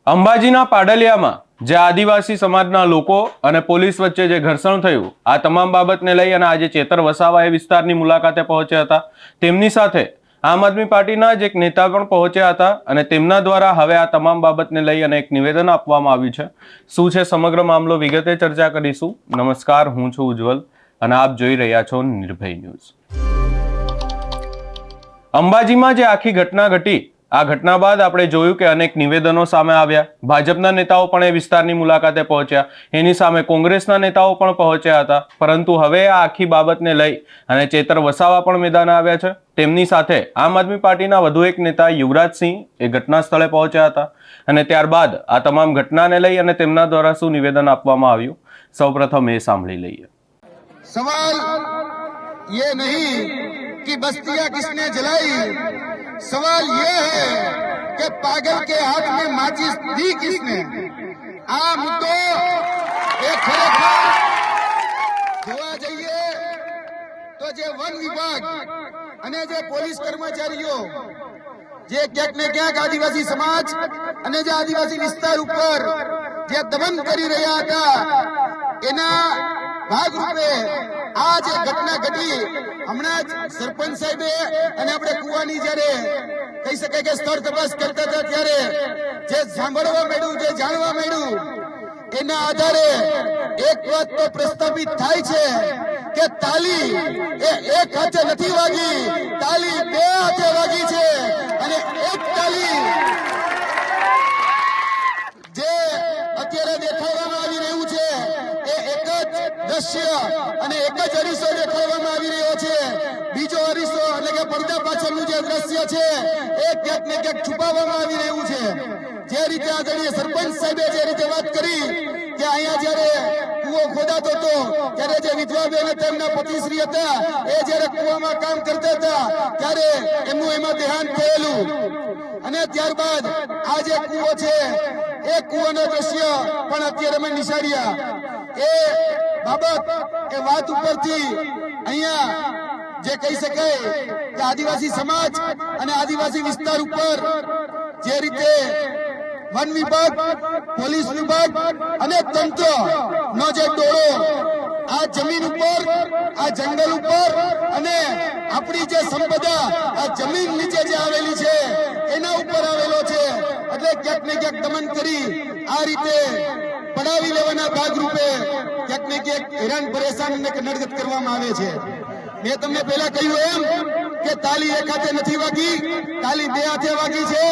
અંબાજીના પાડલિયામાં જે આદિવાસી સમાજના લોકો અને પોલીસ વચ્ચે જે ઘર્ષણ થયું, આ તમામ બાબતને લઈ અને આજે ચેતર વસાવા એ વિસ્તારની મુલાકાતે પહોંચ્યા હતા. તેમની સાથે આમ આદમી પાર્ટીના જ એક નેતા પણ પહોંચ્યા હતા અને તેમના દ્વારા હવે આ તમામ બાબતને લઈ અને એક નિવેદન આપવામાં આવ્યું છે. શું છે સમગ્ર મામલો, વિગતે ચર્ચા કરીશું. નમસ્કાર, હું છું ઉજ્જવલ અને આપ જોઈ રહ્યા છો નિર્ભય ન્યૂઝ. અંબાજીમાં જે આખી ઘટના ઘટી, આ ઘટના બાદ આપણે જોયું કે અનેક નિવેદનો સામે આવ્યા. ભાજપના નેતાઓ પણ એ વિસ્તારની મુલાકાતે પહોંચ્યા, એની સામે કોંગ્રેસના નેતાઓ પણ પહોંચ્યા હતા. પરંતુ હવે આ આખી બાબતને લઈ અને ચેતર વસાવા પણ મેદાને આવ્યા છે. તેમની સાથે આમ આદમી પાર્ટીના વધુ એક નેતા યુવરાજસિંહ એ ઘટના સ્થળે પહોંચ્યા હતા અને ત્યારબાદ આ તમામ ઘટનાને લઈ અને તેમના દ્વારા શું નિવેદન આપવામાં આવ્યું, સૌપ્રથમ એ સાંભળી લઈએ. सवाल ये नहीं कि बस्तियां किसने जलाई, सवाल ये है कि पागल के हाथ में माचिस दी किसने. આ મુદ્દો એ ખરેખર જોવા જઈએ તો જે વન વિભાગ અને જે પોલીસ કર્મચારીઓ જે ક્યાંક ને ક્યાંક આદિવાસી સમાજ અને જે આદિવાસી વિસ્તાર ઉપર જે દમન કરી રહ્યા હતા, એના ભાગરૂપે આ જે ઘટના ઘટી, હમણાં જ સરપંચ સાહેબે અને આપણે કુવાની જયારે કહી શકાય કે સ્થળ તપાસ કરતા હતા ત્યારે જે સાંભળવા મળ્યું, જે જાણવા મળ્યું, એના આધારે એક વાત તો પ્રસ્થાપિત થાય છે કે તાલી એ એક હાથે નથી વાગી, તાલી બે હાથે વાગી છે. અને એક તાલી જે અત્યારે દેખાડવામાં આવી રહ્યું છે એ એક જ દ્રશ્ય અને એક જ અરીસો દેખાડવામાં આવી રહ્યો છે. બીજો અરીસો એટલે કે પડદા પાછળનું જે દ્રશ્ય છે એ ક્યાંક ને ક્યાંક છુપાવવામાં આવી રહ્યું છે. જે રીતે આદરણીય સરપંચ સાહેબે જે રીતે વાત કરી કે અહીંયા જયારે કુવો ખોદાતો હતો ત્યારે જે વિધવા બેન તેમના પતિશ્રી હતા એ જયારે કુવામાં કામ કરતા હતા ત્યારે એમનું એમાં દેહાંત થયેલું અને ત્યારબાદ આ જે કુવો છે એ કુવાનો દ્રશ્ય પણ અત્યારે અમે નિશાળ્યા. એ બાબત એ વાત ઉપરથી અહીંયા જે કહી શકાય કે આદિવાસી સમાજ અને આદિવાસી વિસ્તાર ઉપર જે રીતે વન વિભાગ, પોલીસ વિભાગ અને તંત્ર નો જે ડોળો આ જમીન ઉપર, આ જંગલ ઉપર અને આપણી જે સંપદા આ જમીન નીચે જે આવેલી છે એના ઉપર આવેલો છે, એટલે ક્યાંક ને ક્યાંક દમન કરી આ રીતે પડાવી લેવાના ભાગરૂપે ક્યાંક ને ક્યાંક હેરાન પરેશાન અને નડગત કરવામાં આવે છે. મેં તમને પહેલા કહ્યું એમ કે તાલી એક હાથે નથી વાગી, તાલી બે હાથે વાગી છે.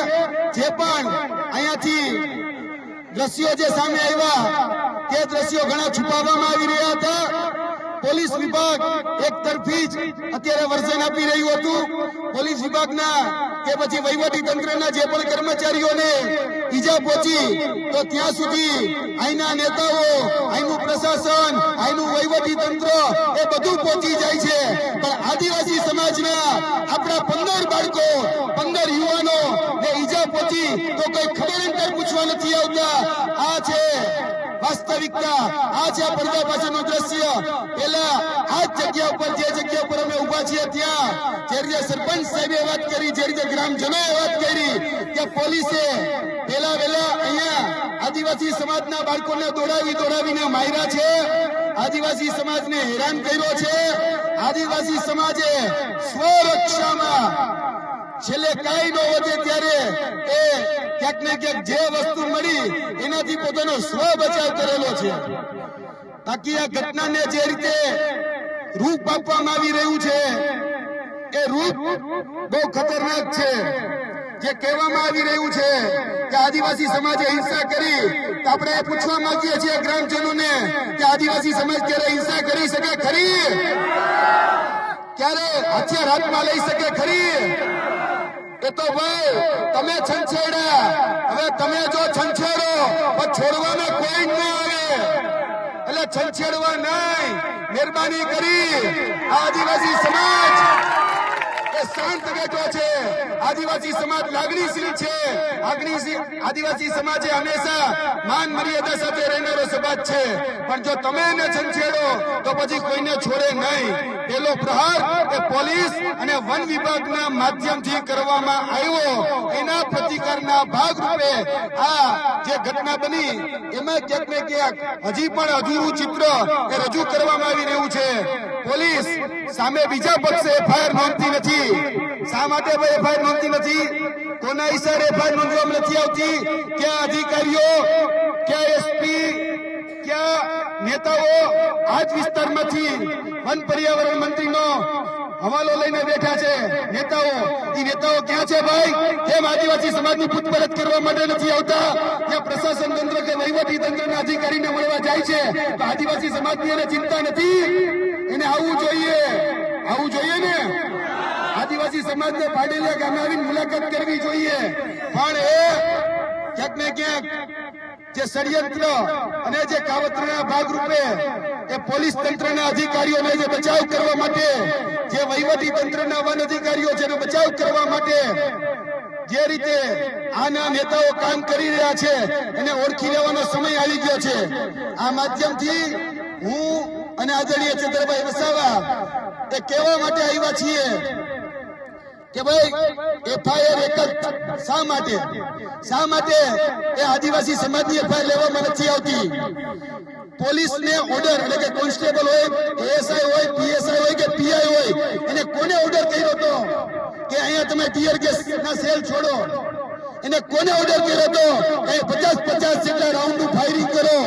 જે પણ અહીંયાથી દ્રશ્યો જે સામે આવ્યા તે દ્રશ્યો ઘણા છુપાવવામાં આવી રહ્યા હતા. પોલીસ વિભાગ એક તરફી જ અત્યારે વર્ઝન આપી રહ્યું હતું. પોલીસ વિભાગના કે પછી વહીવટી તંત્રના જે પણ કર્મચારીઓને ઈજા પહોંચી તો ત્યાં સુધી અહીંના નેતાઓ, અહીંનું પ્રશાસન, અહીંનું વહીવટી તંત્ર એ બધું પહોંચી જાય છે. પણ આદિવાસી સમાજના આપણા 15 બાળકો, 15 યુવાનો ને ઈજા પહોંચી તો કોઈ ખબર અંતર પૂછવા નથી આવતા. આ છે વાસ્તવિકતા, આ છે પડદા પાછળનું દ્રશ્ય. પેલા આ જગ્યા ઉપર, જે જગ્યા ઉપર અમે ઉભા છીએ ત્યાં જે રીતે સરપંચ સાહેબે વાત કરી, જે રીતે ગ્રામજનોએ વાત કરી કે પોલીસે પેલા વેલા અહીંયા આદિવાસી સમાજના બાળકોને દોડાવીને માર્યા છે, આદિવાસી સમાજને હેરાન કર્યો છે. આદિવાસી સમાજે સ્વરક્ષામાં છેલ્લે કાંઈ ન વધે ત્યારે એ ક્યાંક ને ક્યાંક જે વસ્તુ મળી એનાથી પોતાનો સ્વ બચાવ કરેલો છે. બાકી આ ઘટનાને જે રીતે રૂપ આપવામાં આવી રહ્યું છે એ રૂપ બહુ ખતરનાક છે. જે કહેવામાં આવી રહ્યું છે કે આદિવાસી સમાજે હિંસા કરી, તો આપણે પૂછવા માંગીએ છીએ ગ્રામજનોને કે આદિવાસી સમાજ ક્યારે હિંસા કરી શકે ખરી? ક્યારે હથિયાર હાથમાં લઈ શકે ખરી? એ તો ભાઈ તમે છંછેડ્યા, હવે તમે જો છંછેડો પણ છોડવાના કોઈ જ ન આવે, એટલે છંછેડવા નહીં. મહેરબાની કરી આદિવાસી સમાજ એ શાંત બેઠો છે. આદિવાસી સમાજ લાગણીશીલ છે. આદિવાસી સમાજે હંમેશા માન મર્યાદા સાથે રહેનારો સમાજ છે. પણ જો તમે એને છંછેડો તો પછી કોઈને છોડે નહીં. પેલો પ્રહાર એ પોલીસ અને વન વિભાગના માધ્યમથી કરવામાં આવ્યો, એના પ્રતિકારના ભાગરૂપે આ જે ઘટના બની એમાં ક્યાંક ને ક્યાંક હજી પણ અધૂરું ચિત્ર એ રજૂ કરવામાં આવી રહ્યું છે. પોલીસ સામે બીજા પક્ષે એફઆઈઆર નોંધતી નથી. શા માટે એફઆઈઆર નોંધતી નથી? કોના ઈશારે એફઆઈઆર નોંધવામાં નથી આવતી? ક્યાં અધિકારીઓ, ક્યાં એસપી, ક્યાં નેતાઓ આ જ વિસ્તારમાંથી વન પર્યાવરણ મંત્રીનો હવાલો લઈને બેઠા છે? નેતાઓ ક્યાં છે ભાઈ? કેમ આદિવાસી સમાજની પૂછપરછ કરવા માટે નથી આવતા? જ્યાં પ્રશાસન તંત્ર કે વહીવટી તંત્રના અધિકારીને મળવા જાય છે તો આદિવાસી સમાજની એને ચિંતા નથી? એને આવવું જોઈએ ને. આદિવાસી સમાજને પાડેલિયા ગામે આવીને મુલાકાત કરવી જોઈએ. પણ એ ક્યાંક ને ક્યાંક જે ષડયંત્ર અને જે કાવતરાના ભાગરૂપે એ પોલીસ તંત્રના અધિકારીઓને જે બચાવ કરવા માટે, જે વહીવટી તંત્રના વન અધિકારીઓ જેનો બચાવ કરવા માટે જે રીતે આના નેતાઓ કામ કરી રહ્યા છે એને ઓળખી લેવાનો સમય આવી ગયો છે. આ માધ્યમથી હું અને આદરણીય ચંદ્રભાઈ વસાવા એ કહેવા માટે આવ્યા છીએ કે ભાઈ એફઆઈઆર એક જ શા માટે એ આદિવાસી સમાજની એફઆઈઆર લેવામાં નથી આવતી? પોલીસને ઓર્ડર, એટલે કે કોન્સ્ટેબલ હોય, એએસઆઈ હોય, પીએસઆઈ હોય કે પીઆઈ હોય, એને કોને ઓર્ડર કર્યો હતો કે અહીંયા તમે ટીયર ગેસ ના સેલ છોડો? એને કોને ઓર્ડર કર્યો હતો કે 50 જેટલા રાઉન્ડ ફાયરિંગ કરો?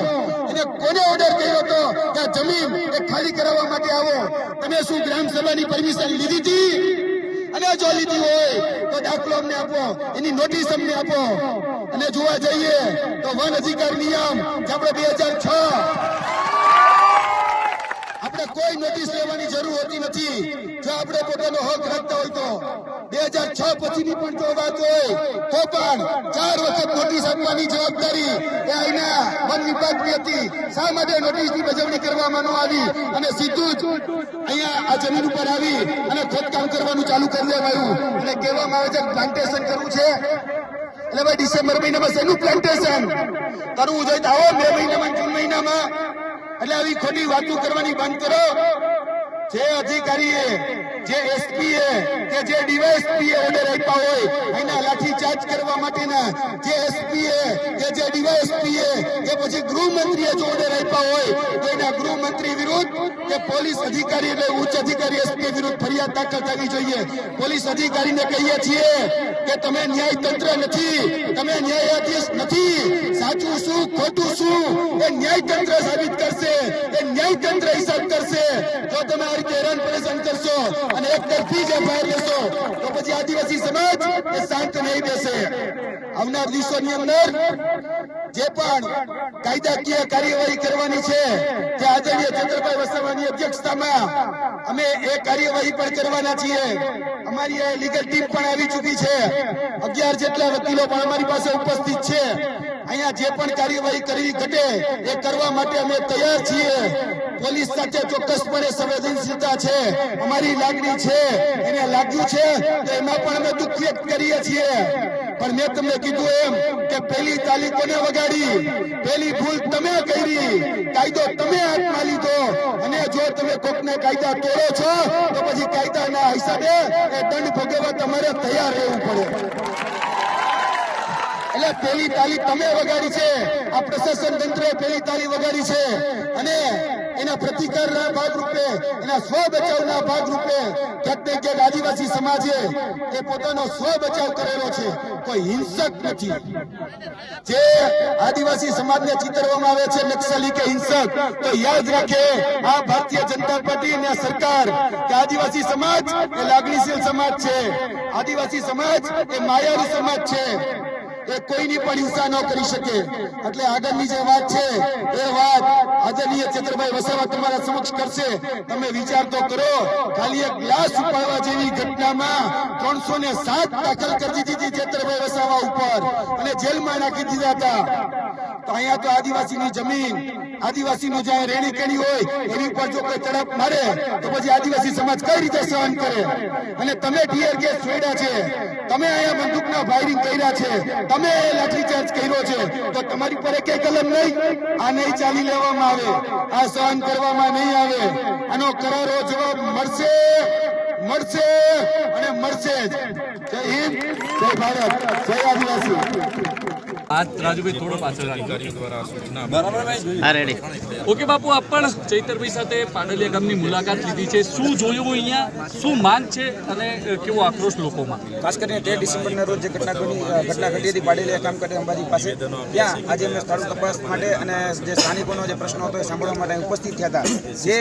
એને કોને ઓર્ડર કર્યો હતો કે આ જમીન એ ખાલી કરાવવા માટે આવો? તમે શું ગ્રામ સભાની પરમિશન લીધી હતી? અને જો લીધી હોય તો દાખલો અમને આપો, એની નોટિસ અમને આપો. અને જોવા જઈએ તો વન અધિકાર નિયમ જે આપણે 2006 આપણે કોઈ નોટિસ લેવાની જરૂર હોતી નથી. જો આપણે પોતાનો હક રાખતા હોય તો 2006 પછીની પણ જો વાત હોય તો પણ 4 વખત નોટિસ આપવાની જવાબદારી એ અહીંના વન વિભાગની હતી. શા માટે નોટિસની બજવણી કરવામાં ન આવી અને સીધું જ અહીંયા આ જમીન ઉપર આવી અને ખોદકામ કરવાનું ચાલુ કરી દેવાયું? અને કહેવામાં આવે છે પ્લાન્ટેશન કરવું છે. એટલે ભાઈ ડિસેમ્બર મહિનામાં શેનું પ્લાન્ટેશન કરવું જોઈએ? આવો 2 મહિનામાં, જૂન મહિનામાં. એટલે આવી ખોટી વાતો કરવાની બંધ કરો. જે અધિકારીએ, જે એસપીએ કે જે ડીવાયએસપીએ ઓર્ડર આપ્યા હોય એના લાઠીચાર્જ કરવા માટેના, જે એસપીએ કે જે ડીવાયએસપીએ કે પછી ગૃહમંત્રીએ જો ઓર્ડર આપ્યા હોય તો એના ગૃહમંત્રી વિરુદ્ધ કે પોલીસ અધિકારી એટલે ઉચ્ચ અધિકારી એસપી વિરુદ્ધ ફરિયાદ દાખલ થવી જોઈએ. પોલીસ અધિકારીને કહીએ છીએ કે તમે ન્યાયતંત્ર નથી, તમે ન્યાયાધીશ નથી. સાચું શું ખોટું શું એ ન્યાયતંત્ર સાબિત કરશે, એ ન્યાયતંત્ર હિસાબ કરશે. જો તમે આ રીતે હેરાન પરેશાન કરશો અને એક તરફી જ બહાર લેશો તો પછી આદિવાસી સમાજ એ શાંત નહીં બેસે. આવનાર દિવસોની અંદર જે પણ કાયદાકીય કાર્યવાહી કરવાની છે તે આદરણીય ચંદ્રભાઈ વસાવાની અધ્યક્ષતામાં અમે એ કાર્યવાહી પણ કરવાના છીએ. અમારી લીગલ ટીમ પણ આવી ચૂકી છે. 11 જેટલા વકીલો પણ અમારી પાસે ઉપસ્થિત છે. અહીંયા જે પણ કાર્યવાહી કરવી ઘટે એ કરવા માટે અમે તૈયાર છીએ. પોલીસ સાથે ચોક્કસપણે સંવેદનશીલતા છે, અમારી લાગણી છે, એને લાગ્યું છે તો એમાં પણ અમે દુઃખ વ્યક્ત કરીએ છીએ. પણ મેં તમને કીધું એમ કે પહેલી તાલી કોને વગાડી? પહેલી ભૂલ તમે કરી, કાયદો તમે હાથમાં લીધો. અને જો તમે કોકના કાયદા તોડો છો તો પછી કાયદાના હિસાબે એ દંડ ભોગવવા તમારે તૈયાર રહેવું પડે. એટલે પહેલી તાલી તમે વગાડી છે, આ પ્રશાસન તંત્રે પહેલી તાલી વગાડી છે. અને એના પ્રતિકારના ભાગરૂપે, એના સ્વ બચાવના ભાગરૂપે ક્યાંક ને ક્યાંક આદિવાસી સમાજે એ પોતાનો સ્વ બચાવ કરેલો છે, કોઈ હિંસક નથી. જે આદિવાસી સમાજને ચિતરવામાં આવે છે નક્સલી કે હિંસક, તો યાદ રાખે આ ભારતીય જનતા પાર્ટી અને સરકાર કે આદિવાસી સમાજ એ લાગણીશીલ સમાજ છે, આદિવાસી સમાજ એ માયાવી સમાજ છે. એ કોઈની પણ હિંસા ન કરી શકે. એટલે આગળની જે વાત છે એ વાત આદરણીય ચંદ્રભાઈ વસાવા તમારા સમક્ષ કરશે. તમે વિચાર તો કરો, ખાલી એક ગ્લાસ ઉપાડવા જેવી ઘટનામાં 307 દાખલ કરી દીધી ચંદ્રભાઈ વસાવા ઉપર અને જેલમાં નાખી દીધા હતા. તો અહીંયા તો આદિવાસીની જમીન, આદિવાસીનું જ્યાં રેણી કેણી હોય એની ઉપર જો કોઈ તડપ મારે તો પછી આદિવાસી સમાજ કઈ રીતે સહન કરે? અને તમે ટીયર ગેસ છોડ્યા છે, તમે અહીંયા બંદૂકના ફાયરિંગ કર્યા છે, તમે લાઠીચાર્જ કર્યો છે, તો તમારી પર એક કલમ નહીં? આ નહીં ચાલી લેવામાં આવે, આ સહન કરવામાં નહીં આવે. આનો કરારો જવાબ મળશે, મળશે અને મળશે જ. જય હિન્દ, જય ભારત, જય આદિવાસી. રાજુભાઈ થોડો પાછળ ઓકે બાપુ, આપ પણ ચૈતરભાઈ સાથે પાડલિયા ગામની મુલાકાત લીધી છે. શું જોયું અહીંયા, શું માંગ છે અને કેવો આક્રોશ લોકોમાં? ખાસ કરીને 13 ડિસેમ્બરના રોજ જે ઘટના ઘટી હતી પાડલિયા ગામ ખાતે અંબાજી પાસે, ત્યાં આજે અમે સ્થળ તપાસ માટે અને જે સ્થાનિકોનો જે પ્રશ્ન હતો એ સાંભળવા માટે ઉપસ્થિત થયા હતા. જે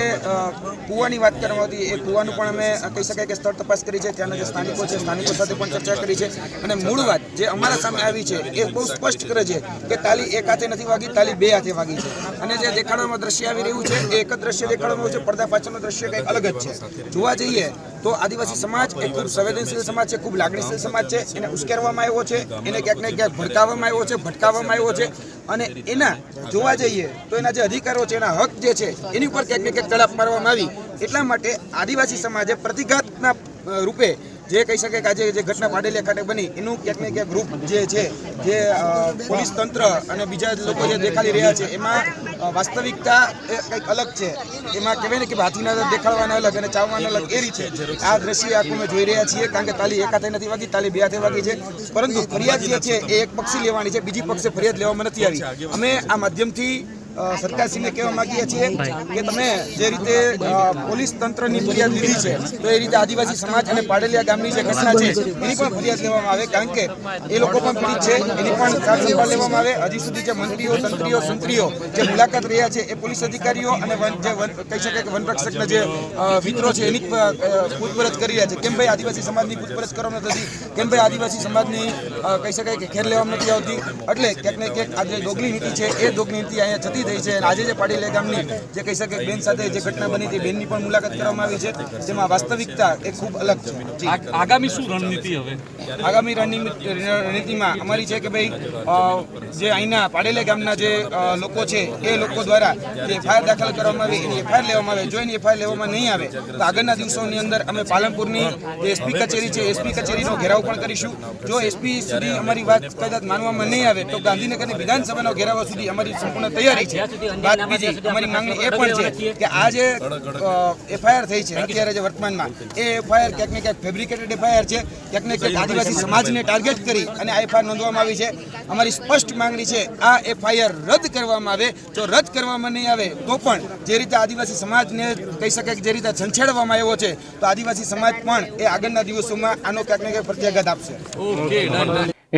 કૂવાની વાત કરવામાં હતી એ કૂવાનું પણ અમે કહી શકાય કે સ્થળ તપાસ કરી છે. ત્યાંના જે સ્થાનિકો છે, સ્થાનિકો સાથે પણ ચર્ચા કરી છે. અને મૂળ વાત જે અમારા સામે આવી છે એ બહુ સ્પષ્ટ કરે છે કે તાલી એક હાથે નથી વાગી, તાલી બે હાથે વાગી છે. અને જે દેખાડવામાં દ્રશ્ય આવી રહ્યું છે એ એક જ દ્રશ્ય દેખાડવામાં આવ્યું છે, પડદા પાછળનું દ્રશ્ય કંઈક અલગ જ છે. જોવા જઈએ તો આદિવાસી સમાજ એ ખૂબ સંવેદનશીલ સમાજ છે, ખૂબ લાગણીશીલ સમાજ છે. એને ઉશ્કેરવામાં આવ્યો છે, એને ક્યાંક ને ક્યાંક ભડકાવવામાં આવ્યો છે, ભટકાવવામાં આવ્યો છે. અને એના જોવા જઈએ તો એના જે અધિકારો છે, એના હક જે છે એની ઉપર ક્યાંક ને ક્યાંક તડપ મારવામાં આવી. એટલા માટે આદિવાસી સમાજે પ્રતિઘાતના રૂપે જે કહી શકે કે આજે જે ઘટના પાડલિયા ખાતે બની એનું ક્યાંક ને ક્યાંક રૂપ જે છે, જે પોલીસ તંત્ર અને બીજા લોકો જે દેખાડી રહ્યા છે એમાં વાસ્તવિકતા કંઈક અલગ છે. એમાં કહેવાય ને કે હાથીના દેખાડવાના અલગ અને ચાવવાના અલગ એ રીતે આ દ્રશ્ય આખું અમે જોઈ રહ્યા છીએ. કારણ કે તાલી એક હાથે નથી વાગી, તાલી બે હાથે વાગી છે. પરંતુ ફરિયાદ જે છે એ એક પક્ષી લેવાની છે, બીજી પક્ષે ફરિયાદ લેવામાં નથી આવી. અમે આ માધ્યમથી સરકારશ્રીને કહેવા માંગીએ છીએ કે તમે જે રીતે પોલીસ તંત્રની ફરિયાદ લીધી છે તો એ રીતે આદિવાસી સમાજ અને પાડલિયા ગામની જે ઘટના છે એની પણ ફરિયાદ લેવામાં આવે. કારણ કે એ લોકો પણ પીડિત છે, એની પણ સાર સંભાળ લેવામાં આવે. હજી સુધી જે મંત્રીઓ, તંત્રીઓ, સંત્રીઓ જે મુલાકાત રહ્યા છે એ પોલીસ અધિકારીઓ અને જે કહી શકાય કે વનરક્ષકના જે મિત્રો છે એની પૂછપરછ કરી રહ્યા છે. કેમ ભાઈ આદિવાસી સમાજની પૂછપરછ કરવામાં નથી, કેમ ભાઈ આદિવાસી સમાજની કહી શકાય કે ખેર લેવામાં નથી આવતી. એટલે ક્યાંક ને ક્યાંક આ જે ડોગલી નીતિ છે એ ડોગલી નીતિ અહીંયા જતી થઈ છે. આજે જે પાડલિયા ગામની જે કહી શકે બેન સાથે જે ઘટના બની હતી, બેનની પણ મુલાકાત કરવામાં આવી છે, જેમાં વાસ્તવિકતા એ ખૂબ અલગ છે. આગામી શું રણનીતિ હવે? આગામી રણનીતિમાં અમારી છે કે ભાઈ જે અહીંના પાડલિયા ગામના જે લોકો છે એ લોકો દ્વારા જે એફઆઈઆર દાખલ કરવામાં આવે એની એફઆઈઆર લેવામાં આવે. જો એની એફઆઈઆર લેવામાં નહીં આવે તો આગળના દિવસોની અંદર અમે પાલનપુરની જે એસપી કચેરી છે એસપી કચેરીનો ઘેરાવ પણ કરીશું. જો એસપી સુધી અમારી વાત કદાચ માનવામાં નહીં આવે તો ગાંધીનગરની વિધાનસભાનો ઘેરાવા સુધી અમારી સંપૂર્ણ તૈયારી છે. વાત બીજી અમારી માંગણી એ પણ છે કે આ જે એફઆઈઆર થઈ છે અત્યારે જે વર્તમાનમાં એ એફઆઈઆર ક્યાંક ને ક્યાંક ફેબ્રિકેટેડ એફઆઈઆર છે. ક્યાંક ને ક્યાંક આદિવાસી સમાજને ટાર્ગેટ કરી અને આ એફઆઈઆર નોંધવામાં આવી છે. અમારી સ્પષ્ટ માંગણી છે આ એફઆઈઆર રદ કરવામાં આવે. જો રદ કરવામાં નહીં આવે તો પણ જે રીતે આદિવાસી સમાજને કહી શકાય કે જે રીતે છંછેડવામાં આવ્યો છે તો આદિવાસી સમાજ પણ એ આગળના દિવસોમાં આનો ક્યાંક ને ક્યાંક પ્રત્યાઘાત આપશે.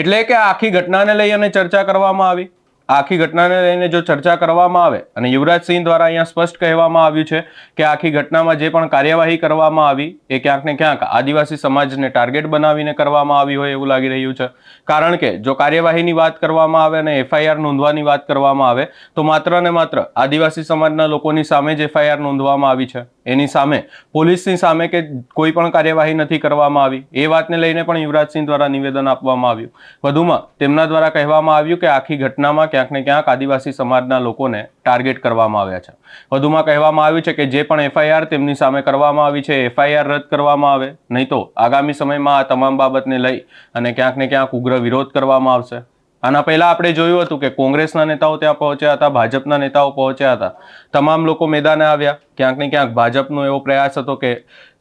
એટલે કે આ આખી ઘટનાને લઈ અને ચર્ચા કરવામાં આવી. આખી ઘટનાને લઈને જો ચર્ચા કરવામાં આવે અને યુવરાજસિંહ દ્વારા અહીંયા સ્પષ્ટ કહેવામાં આવ્યું છે કે આખી ઘટનામાં જે પણ કાર્યવાહી કરવામાં આવી એ ક્યાંક ને ક્યાંક આદિવાસી સમાજને ટાર્ગેટ બનાવીને કરવામાં આવી હોય એવું લાગી રહ્યું છે. કારણ કે જો કાર્યવાહીની વાત કરવામાં આવે અને એફઆઈઆર નોંધવાની વાત કરવામાં આવે તો માત્ર ને માત્ર આદિવાસી સમાજના લોકોની સામે જ એફઆઈઆર નોંધવામાં આવી છે. એની સામે પોલીસની સામે કે કોઈ પણ કાર્યવાહી નથી કરવામાં આવી. એ વાતને લઈને પણ યુવરાજસિંહ દ્વારા નિવેદન આપવામાં આવ્યું. વધુમાં તેમના દ્વારા કહેવામાં આવ્યું કે આખી ઘટનામાં ક્યાંક ને ક્યાંક આદિવાસી સમાજના લોકોને ટાર્ગેટ કરવામાં આવ્યા છે. વધુમાં કહેવામાં આવ્યું છે કે જે પણ એફઆઈઆર તેમની સામે કરવામાં આવી છે એફઆઈઆર રદ કરવામાં આવે, નહીં તો આગામી સમયમાં આ તમામ બાબતને લઈ અને ક્યાંક ને ક્યાંક ઉગ્ર વિરોધ કરવામાં આવશે. આના પહેલા આપણે જોયું હતું કે કોંગ્રેસના નેતાઓ ત્યાં પહોંચ્યા હતા, ભાજપના નેતાઓ પહોંચ્યા હતા, તમામ લોકો મેદાને આવ્યા. ક્યાંક ને ક્યાંક ભાજપનો એવો પ્રયાસ હતો કે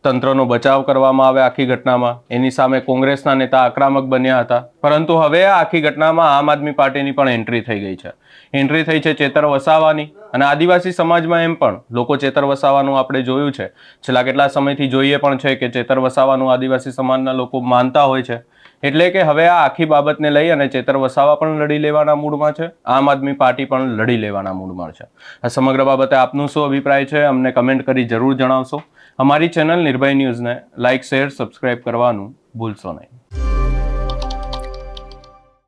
તંત્રનો બચાવ કરવામાં આવે આખી ઘટનામાં. એની સામે કોંગ્રેસના નેતા આક્રમક બન્યા હતા. પરંતુ હવે આ આખી ઘટનામાં આમ આદમી પાર્ટીની પણ એન્ટ્રી થઈ ગઈ છે. એન્ટ્રી થઈ છે ચેતર વસાવાની. અને આદિવાસી સમાજમાં એમ પણ લોકો ચેતર વસાવાનું આપણે જોયું છે, છેલ્લા કેટલા સમયથી જોઈએ પણ છે કે ચેતર વસાવાનું આદિવાસી સમાજના લોકો માનતા હોય છે. એટલે કે હવે આ આખી બાબતને લઈ અને ચેતર વસાવા પણ લડી લેવાના મૂડમાં છે, આમ આદમી પાર્ટી પણ લડી લેવાના મૂડમાં છે. આ સમગ્ર બાબતે આપનું શું અભિપ્રાય છે અમને કમેન્ટ કરી જરૂર જણાવશો. અમારી ચેનલ નિર્ભય ન્યૂઝને લાઇક, શેર, સબસ્ક્રાઇબ કરવાનું ભૂલશો નહીં.